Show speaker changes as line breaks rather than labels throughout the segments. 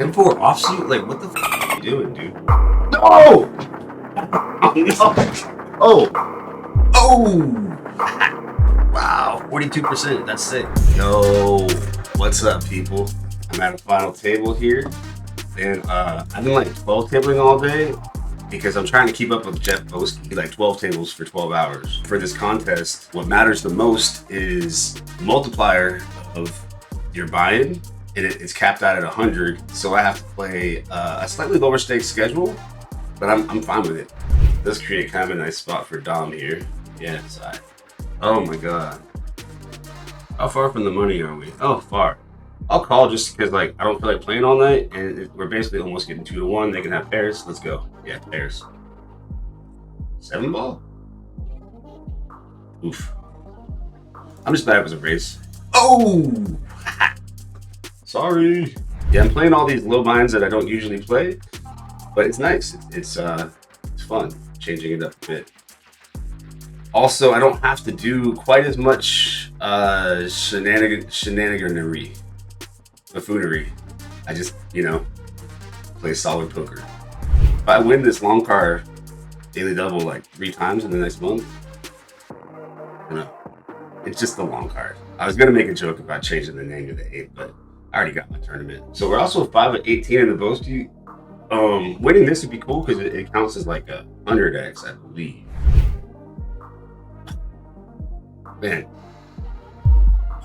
10-4 offsuit? Like, what the f are you doing, dude? No! Oh, no! Oh! Oh! Wow, 42%. That's sick. Yo, what's up, people? I'm at a final table here, and I've been like 12 tabling all day because I'm trying to keep up with Jeff Boski, like 12 tables for 12 hours. For this contest, what matters the most is the multiplier of your buy-in, and it's capped out at 100, so I have to play a slightly lower stakes schedule, but I'm fine with it. Let's create kind of a nice spot for Dom here. Yeah, side. Oh my god. How far from the money are we? Oh, far. I'll call just because like I don't feel like playing all night, and we're basically almost getting 2-1. They can have pairs. Let's go. Yeah, pairs. 7 ball? Oof. I'm just bad it was a race. Oh! Sorry. Yeah, I'm playing all these low binds that I don't usually play, but it's nice. It's fun, changing it up a bit. Also, I don't have to do quite as much shenaniganery, buffoonery. I just, play solid poker. If I win this long card daily double like 3 times in the next month, it's just the long card. I was gonna make a joke about changing the name to the 8, but I already got my tournament. So we're also 5 of 18 in the Boski. Winning this would be cool because it counts as like a 100x, I believe. Man.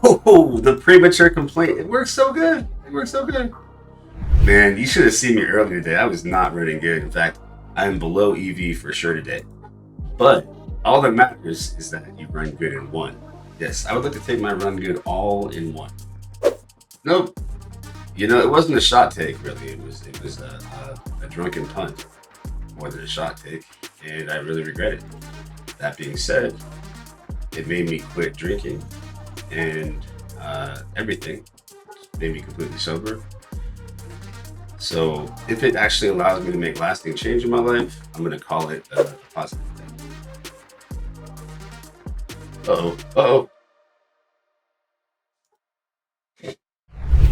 Oh, the premature complaint. It works so good. It works so good. Man, you should have seen me earlier today. I was not running good. In fact, I'm below EV for sure today. But all that matters is that you run good in one. Yes, I would like to take my run good all in one. Nope. It wasn't a shot take, really. It was a drunken punt more than a shot take, and I really regret it. That being said, it made me quit drinking and everything. It made me completely sober. So if it actually allows me to make lasting change in my life, I'm going to call it a positive thing. Uh-oh. Uh-oh.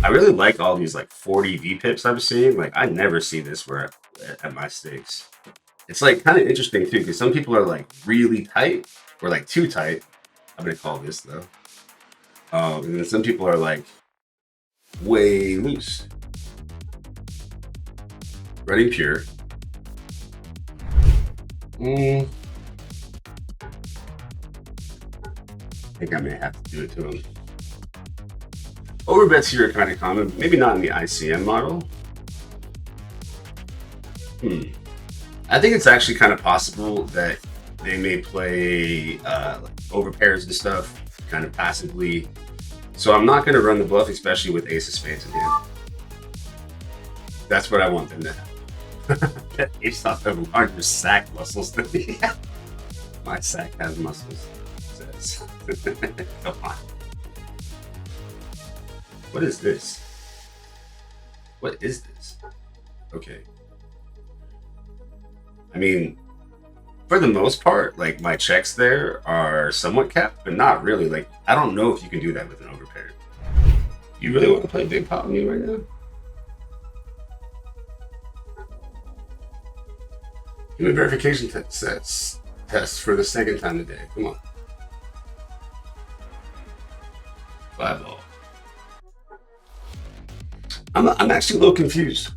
I really like all these like 40 V-pips I'm seeing. Like I never see this at my stakes. It's like kind of interesting too, because some people are like really tight or like too tight. I'm gonna call this though. And then some people are like way loose. Running pure. I think I may have to do it to him. Overbets here are kind of common, maybe not in the ICM model. I think it's actually kind of possible that they may play like over pairs and stuff, kind of passively. So I'm not going to run the bluff, especially with ace of spades in hand. That's what I want them to have. Ace off have larger sack muscles than me. My sack has muscles, it says. Come on. What is this? What is this? Okay. I mean, for the most part, like my checks there are somewhat capped, but not really. Like, I don't know if you can do that with an overpair. You really want to play big pot with me right now? Human verification test for the second time today. Come on. 5 ball. I'm actually a little confused.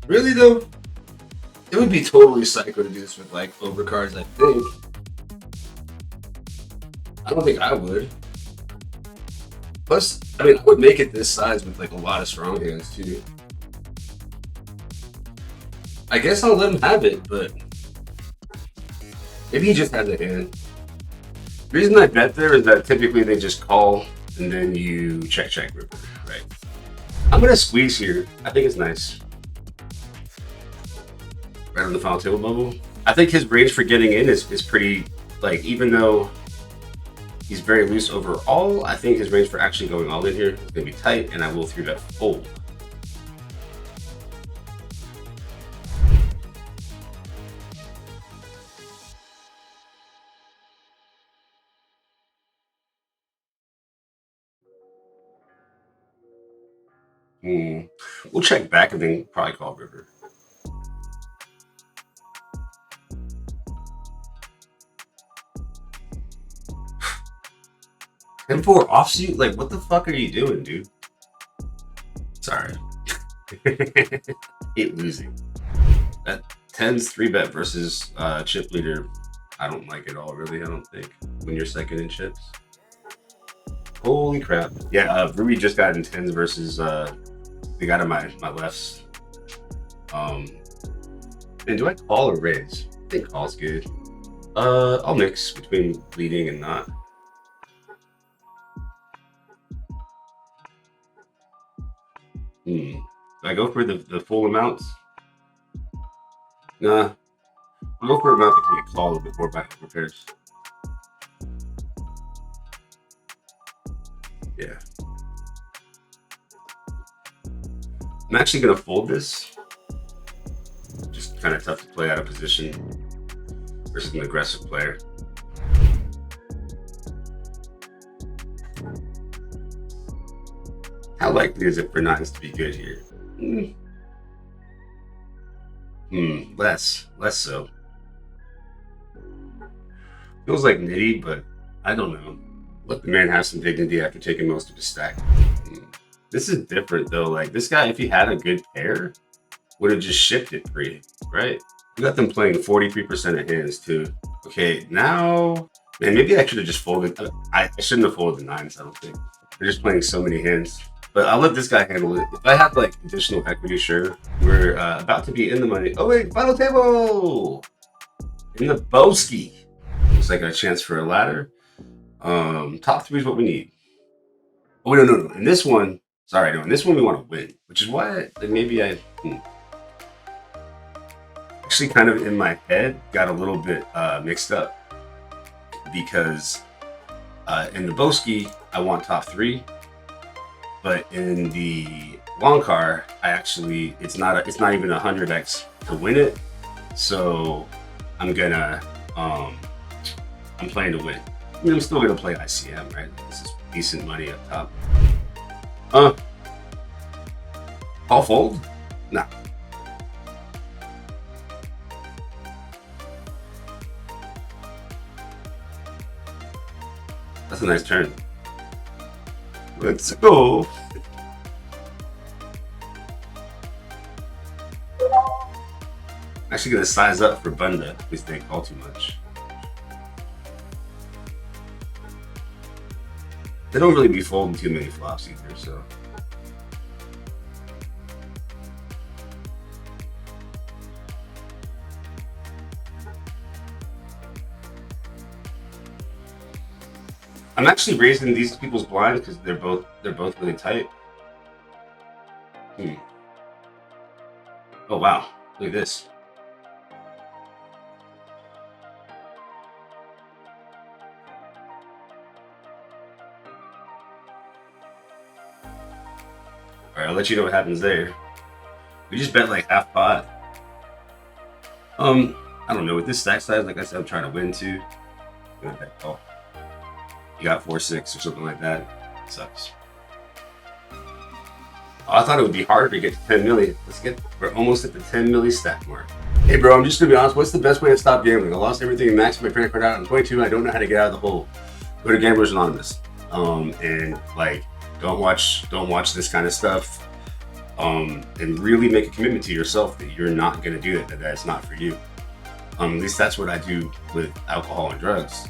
Really though, it would be totally psycho to do this with like overcards, I think. I don't think I would. Plus, I mean, I would make it this size with like a lot of strong hands too. I guess I'll let him have it, but maybe he just has a hand. The reason I bet there is that typically they just call and then you check river, right? I'm gonna squeeze here. I think it's nice. Right on the final table bubble. I think his range for getting in is pretty like, even though he's very loose overall, I think his range for actually going all in here is going to be tight, and I will 3-bet fold. We'll check back and then probably call river. And 4 offsuit? Like, what the fuck are you doing, dude? Sorry. Hate losing. That 10's 3-bet versus chip leader, I don't like it all, really, I don't think, when you're second in chips. Holy crap. Yeah, Ruby just got in 10s versus the guy to my lefts. And do I call or raise? I think call's good. I'll mix between leading and not. Do I go for the full amounts? Nah. I'll go for an amount that can get called before back repairs. Yeah. I'm actually gonna fold this. Just kind of tough to play out of position versus an aggressive player. How likely is it for nines to be good here? Less so. Feels like nitty, but I don't know. Let the man have some dignity after taking most of his stack. This is different though. Like, this guy, if he had a good pair, would have just shipped it free, right? We got them playing 43% of hands too. Okay, now, man, maybe I should have just folded. I shouldn't have folded the nines, I don't think. They're just playing so many hands. But I'll let this guy handle it. If I have like additional equity, sure. We're about to be in the money. Oh wait, final table! In the Boski. Looks like a chance for a ladder. Top 3 is what we need. Oh wait, no. In this one, sorry, no. In this one we want to win, which is why maybe I actually kind of in my head got a little bit mixed up because in the Boski I want top 3, but in the long car I actually it's not even 100x to win it, so I'm gonna I'm playing to win. I mean, I'm still gonna play ICM, right? This is decent money up top. I'll fold? Nah. That's a nice turn. Let's go. Actually gonna size up for Bunda because they call too much. They don't really be folding too many flops either, so. I'm actually raising these people's blinds because they're both really tight. Oh wow, look at this. Alright, I'll let you know what happens there. We just bet like half pot. I don't know, with this stack size, like I said, I'm trying to win too. I'm gonna bet call. You got 4-6 or something like that. It sucks. Oh, I thought it would be harder to get to 10 million. We're almost at the 10 milli stack mark. Hey bro, I'm just gonna be honest, what's the best way to stop gambling? I lost everything and maxed my credit card out. I'm 22, I don't know how to get out of the hole. Go to Gamblers Anonymous. And like, don't watch this kind of stuff. And really make a commitment to yourself that you're not gonna do that it's not for you. At least that's what I do with alcohol and drugs.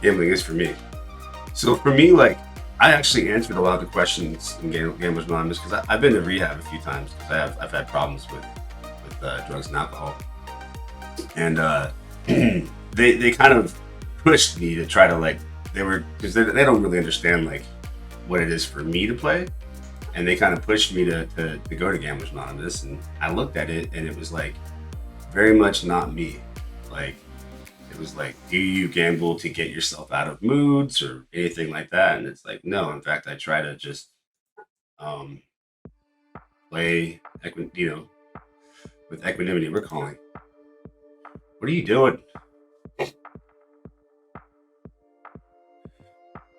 Gambling is for me. So for me, like, I actually answered a lot of the questions in Gamblers Anonymous because I've been to rehab a few times because I've had problems with drugs and alcohol, and they kind of pushed me to try to like because they don't really understand like what it is for me to play, and they kind of pushed me to go to Gamblers Anonymous, and I looked at it and it was like very much not me. Like It was like, do you gamble to get yourself out of moods or anything like that? And it's like, no. In fact, I try to just um, play, with equanimity. We're calling. What are you doing?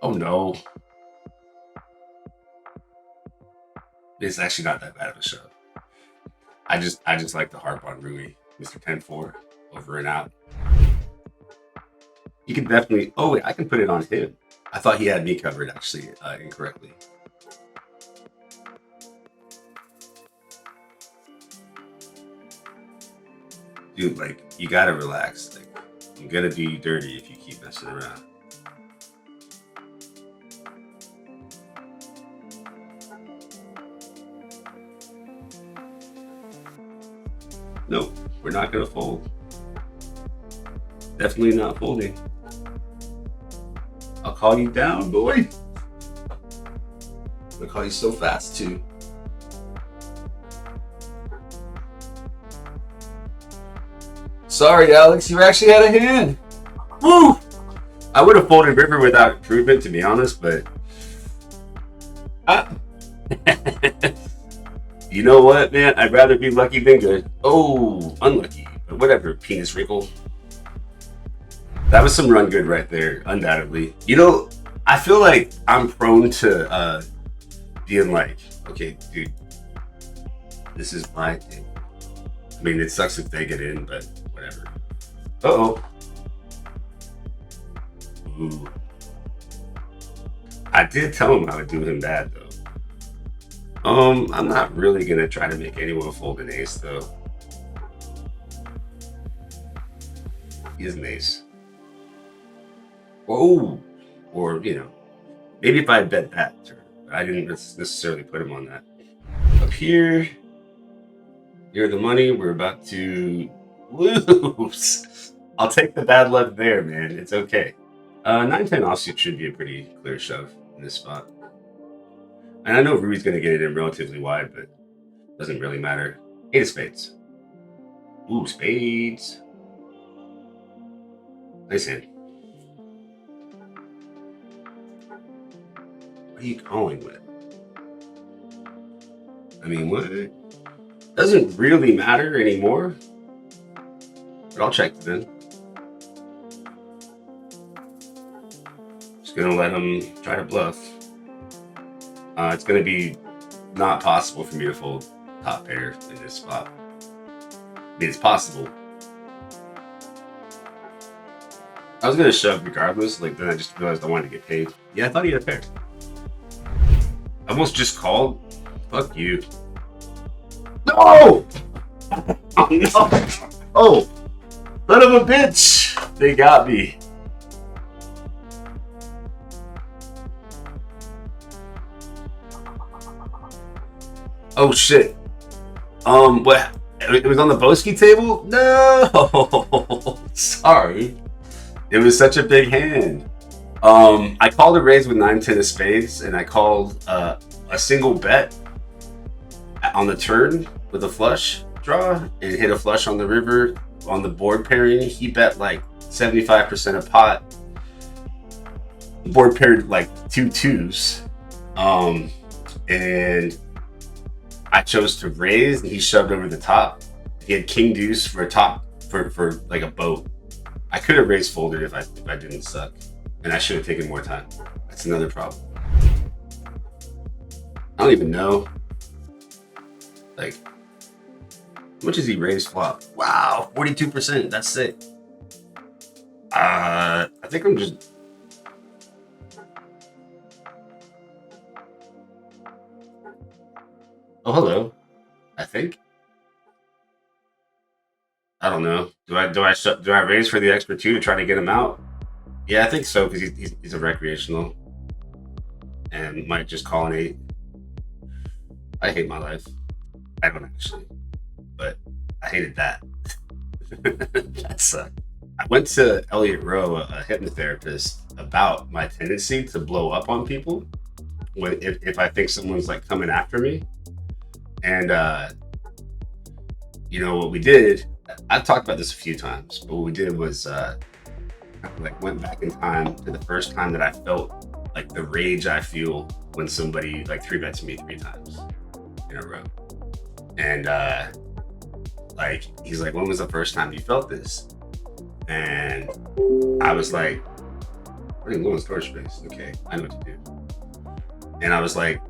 Oh no. It's actually not that bad of a shove. I just like to harp on Rui, Mr. 10-4, over and out. You can definitely. Oh wait, I can put it on him. I thought he had me covered actually incorrectly. Dude, like you gotta relax. Like I'm gonna do you dirty if you keep messing around. Nope, we're not gonna fold. Definitely not folding. I'll call you down, boy. I'm gonna call you so fast too. Sorry, Alex, you actually had a hand. Woo! I would have folded river without improvement, to be honest, but you know what, man? I'd rather be lucky than good. Oh, unlucky, but whatever. Penis wrinkle. That was some run good right there, undoubtedly. You know, I feel like I'm prone to being like, okay, dude, this is my thing. I mean, it sucks if they get in, but whatever. Uh-oh. Ooh. I did tell him I would do him bad, though. I'm not really gonna try to make anyone fold an ace, though. He is an ace. Oh, or, maybe if I had bet that turn. I didn't necessarily put him on that. Up here, you're the money. We're about to lose. I'll take the bad luck there, man. It's okay. 9-10 offsuit should be a pretty clear shove in this spot. And I know Rui's going to get it in relatively wide, but it doesn't really matter. 8 of spades. Ooh, spades. Nice hand. What are you calling with? I mean, what? Doesn't really matter anymore. But I'll check then. Just gonna let him try to bluff. It's gonna be not possible for me to fold top pair in this spot. I mean, it's possible. I was gonna shove regardless, like then I just realized I wanted to get paid. Yeah, I thought he had a pair. I almost just called. Fuck you. No! Oh no! Oh! Son of a bitch! They got me. Oh shit. What? It was on the Boski table? No! Sorry. It was such a big hand. I called a raise with 9-10 of spades, and I called a single bet on the turn with a flush draw and hit a flush on the river on the board pairing. He bet like 75% of pot. Board paired like 2 2s. And I chose to raise, and he shoved over the top. He had king deuce for a top for like a boat. I could have raised folded if I didn't suck. And I should have taken more time. That's another problem. I don't even know. Like, how much has he raised flop? Wow, 42%. That's sick. I think I'm just. Oh, hello. I think. I don't know. Do I raise for the extra 2 to try to get him out? Yeah, I think so, because he's a recreational and might just call an 8. I hate my life. I don't actually, but I hated that. That sucked. I went to Elliot Rowe, a hypnotherapist, about my tendency to blow up on people if I think someone's like coming after me. And what we did, I've talked about this a few times, but what we did was like went back in time to the first time that I felt like the rage I feel when somebody like 3-bets me 3 times in a row. And like he's like, when was the first time you felt this? And I was like, I didn't go in storage space. Okay, I know what to do. And I was like,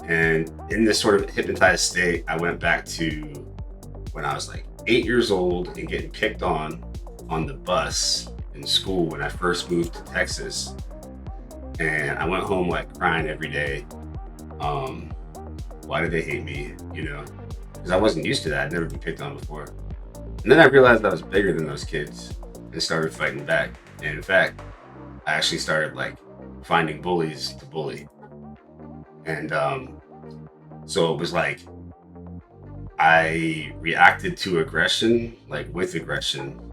and in this sort of hypnotized state, I went back to when I was like 8 years old and getting picked on the bus in school when I first moved to Texas. And I went home like crying every day. Why did they hate me? You know, because I wasn't used to that. I'd never been picked on before. And then I realized I was bigger than those kids and started fighting back. And in fact, I actually started like finding bullies to bully. And so it was like I reacted to aggression, like with aggression.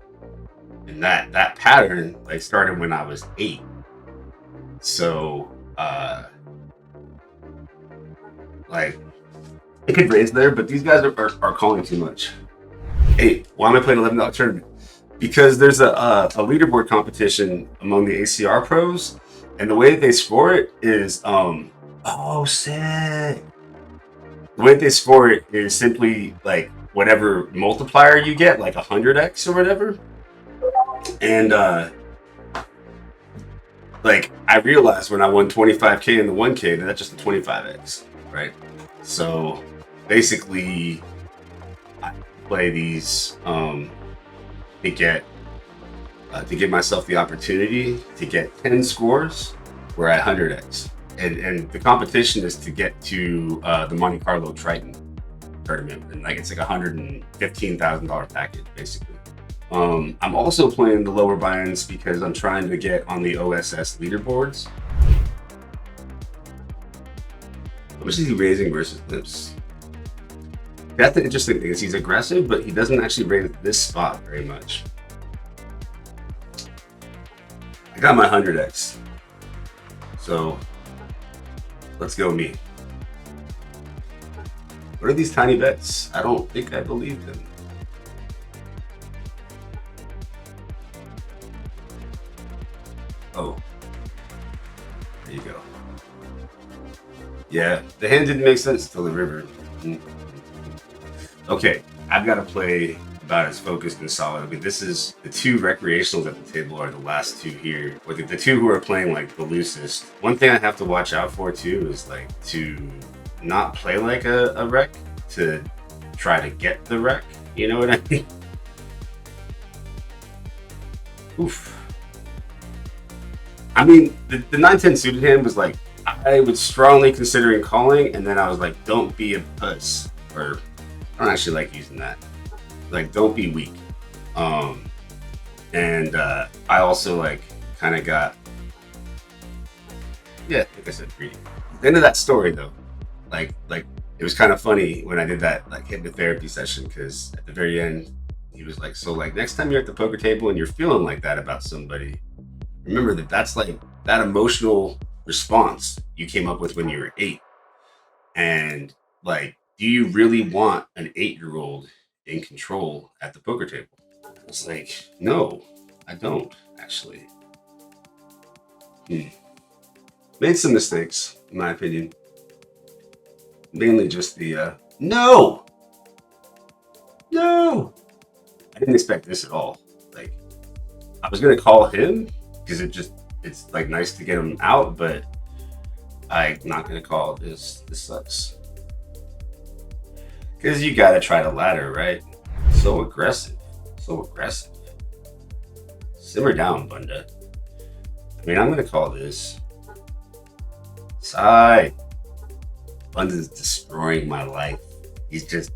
And that pattern like started when I was 8. So like it could raise there, but these guys are calling too much. Hey, why am I playing $11 tournament? Because there's a leaderboard competition among the ACR pros, and the way that they score it is oh sick. The way that they score it is simply like whatever multiplier you get, like 100x or whatever. And like I realized when I won 25k in the 1k that that's just a 25x, right? So basically I play these to give myself the opportunity to get 10 scores where I 100x. And the competition is to get to the Monte Carlo Triton tournament, and like it's like $115,000 package basically. I'm also playing the lower buy-ins because I'm trying to get on the OSS leaderboards. How much is he raising versus Lips? That's the interesting thing, is he's aggressive, but he doesn't actually raise this spot very much. I got my 100x. So let's go me. What are these tiny bets? I don't think I believe them. Oh, there you go. Yeah, the hand didn't make sense till the river. Okay, I've got to play about as focused and solid. I mean, this is the 2 recreationals at the table are the last 2 here, or the 2 who are playing like the loosest. One thing I have to watch out for too is like to not play like a wreck, to try to get the wreck. You know what I mean? Oof. I mean, the 9-10 suited hand was like, I was strongly considering calling, and then I was like, don't be a puss. Or, I don't actually like using that. Like, don't be weak. And I also like kind of got, yeah, like I said, greedy. The end of that story though, like it was kind of funny when I did that like hypnotherapy session, because at the very end, he was like, so like next time you're at the poker table and you're feeling like that about somebody, remember that that's like that emotional response you came up with when you were 8. And like, do you really want an 8-year-old in control at the poker table? It's like, no, I don't actually. Made some mistakes, in my opinion. Mainly just the, no! I didn't expect this at all. Like, I was gonna call him, because it's like nice to get him out, but I'm not gonna call this. This sucks. Because you gotta try to ladder, right? So aggressive. Simmer down, Bunda. I mean, I'm gonna call this. Sigh. Bunda's destroying my life. He's just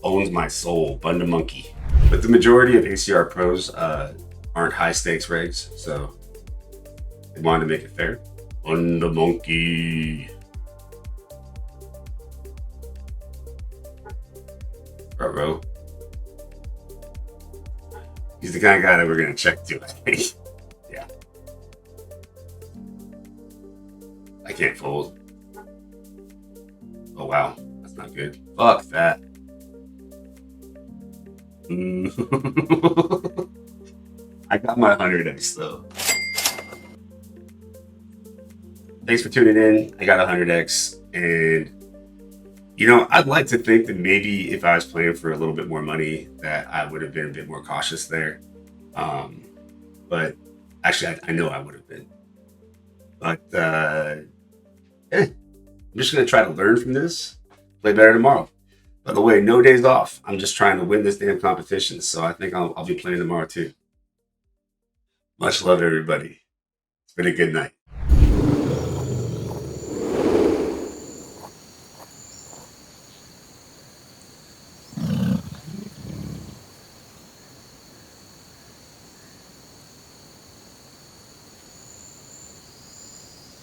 owns my soul, Bunda Monkey. But the majority of ACR pros aren't high stakes regs, so they wanted to make it fair. Bunda Monkey. Bro. He's the kind of guy that we're gonna check to, I think. Yeah. I can't fold. Oh wow, that's not good. Fuck that. I I got my 100x though. Thanks for tuning in. I got 100x, and you know, I'd like to think that maybe if I was playing for a little bit more money, that I would have been a bit more cautious there. But actually, I know I would have been. But I'm just gonna try to learn from this, play better tomorrow. By the way, no days off. I'm just trying to win this damn competition, so I think I'll be playing tomorrow too. Much love, everybody. It's been a good night.